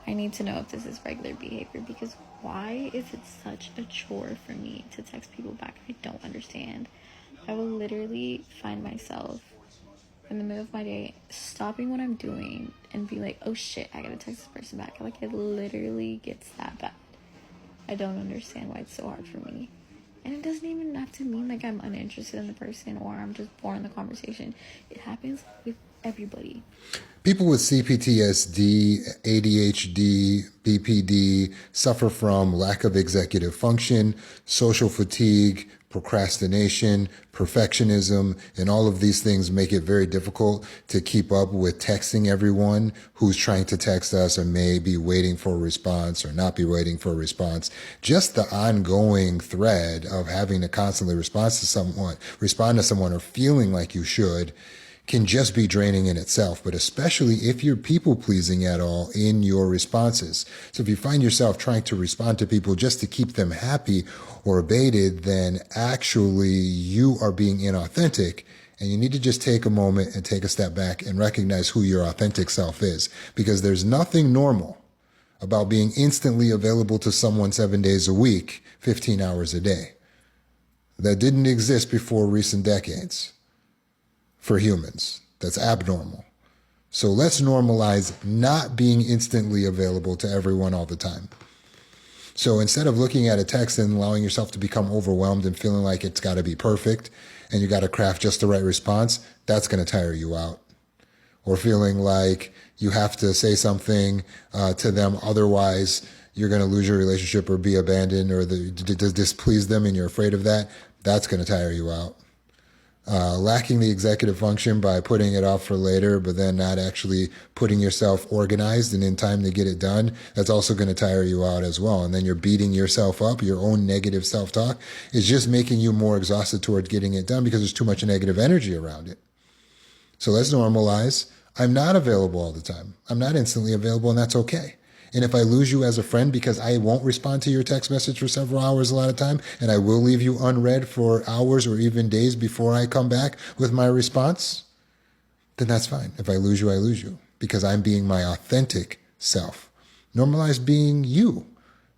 I need to know if this is regular behavior, because why is it such a chore for me to text people back? I don't understand. I will literally find myself in the middle of my day stopping what I'm doing and be like, oh shit, I gotta text this person back. Like, it literally gets that bad. I don't understand why it's so hard for me. And it doesn't even have to mean like I'm uninterested in the person or I'm just bored in the conversation. It happens with everybody. People with CPTSD, ADHD, BPD suffer from lack of executive function, social fatigue, procrastination, perfectionism, and all of these things make it very difficult to keep up with texting everyone who's trying to text us or may be waiting for a response or not be waiting for a response. Just the ongoing thread of having to constantly respond to someone or feeling like you should can just be draining in itself, but especially if you're people pleasing at all in your responses. So if you find yourself trying to respond to people just to keep them happy or abated, then actually you are being inauthentic, and you need to just take a moment and take a step back and recognize who your authentic self is, because there's nothing normal about being instantly available to someone 7 days a week, 15 hours a day. That didn't exist before recent decades. For humans, that's abnormal. So let's normalize not being instantly available to everyone all the time. So instead of looking at a text and allowing yourself to become overwhelmed and feeling like it's got to be perfect and you got to craft just the right response, that's going to tire you out. Or feeling like you have to say something to them, otherwise you're going to lose your relationship or be abandoned or displease them, and you're afraid of that, that's going to tire you out. Lacking the executive function by putting it off for later, but then not actually putting yourself organized and in time to get it done, that's also going to tire you out as well. And then you're beating yourself up. Your own negative self-talk is just making you more exhausted towards getting it done because there's too much negative energy around it. So let's normalize. I'm not available all the time. I'm not instantly available, and that's okay. And if I lose you as a friend because I won't respond to your text message for several hours a lot of time, and I will leave you unread for hours or even days before I come back with my response, then that's fine. If I lose you, because I'm being my authentic self. Normalize being you.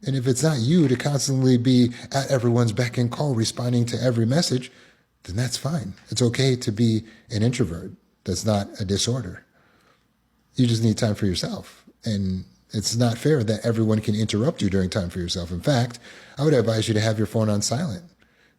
And if it's not you to constantly be at everyone's beck and call, responding to every message, then that's fine. It's okay to be an introvert. That's not a disorder. You just need time for yourself. And it's not fair that everyone can interrupt you during time for yourself. In fact, I would advise you to have your phone on silent.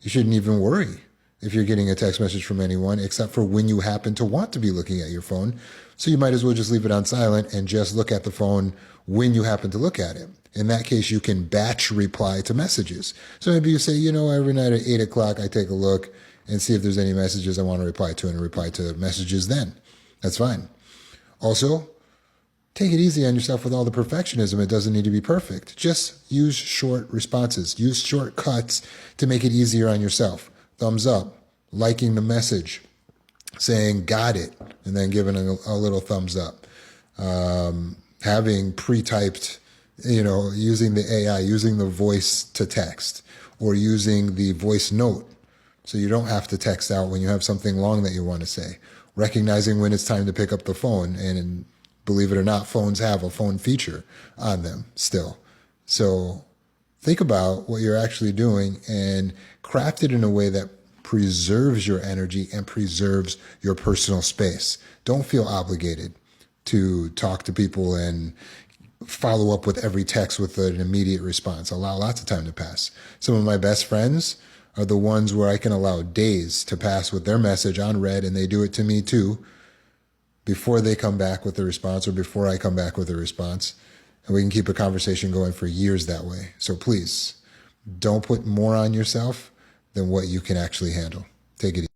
You shouldn't even worry if you're getting a text message from anyone, except for when you happen to want to be looking at your phone. So you might as well just leave it on silent and just look at the phone when you happen to look at it. In that case, you can batch reply to messages. So maybe you say, every night at 8 o'clock, I take a look and see if there's any messages I want to reply to, and reply to messages then. That's fine. Also, take it easy on yourself with all the perfectionism. It doesn't need to be perfect. Just use short responses. Use shortcuts to make it easier on yourself. Thumbs up, liking the message, saying got it, and then giving a little thumbs up. Having pre-typed, using the AI, using the voice to text, or using the voice note so you don't have to text out when you have something long that you want to say. Recognizing when it's time to pick up the phone, and believe it or not, phones have a phone feature on them still. So think about what you're actually doing and craft it in a way that preserves your energy and preserves your personal space. Don't feel obligated to talk to people and follow up with every text with an immediate response. Allow lots of time to pass. Some of my best friends are the ones where I can allow days to pass with their message unread, and they do it to me too, before they come back with a response or before I come back with a response. And we can keep a conversation going for years that way. So please, don't put more on yourself than what you can actually handle. Take it easy.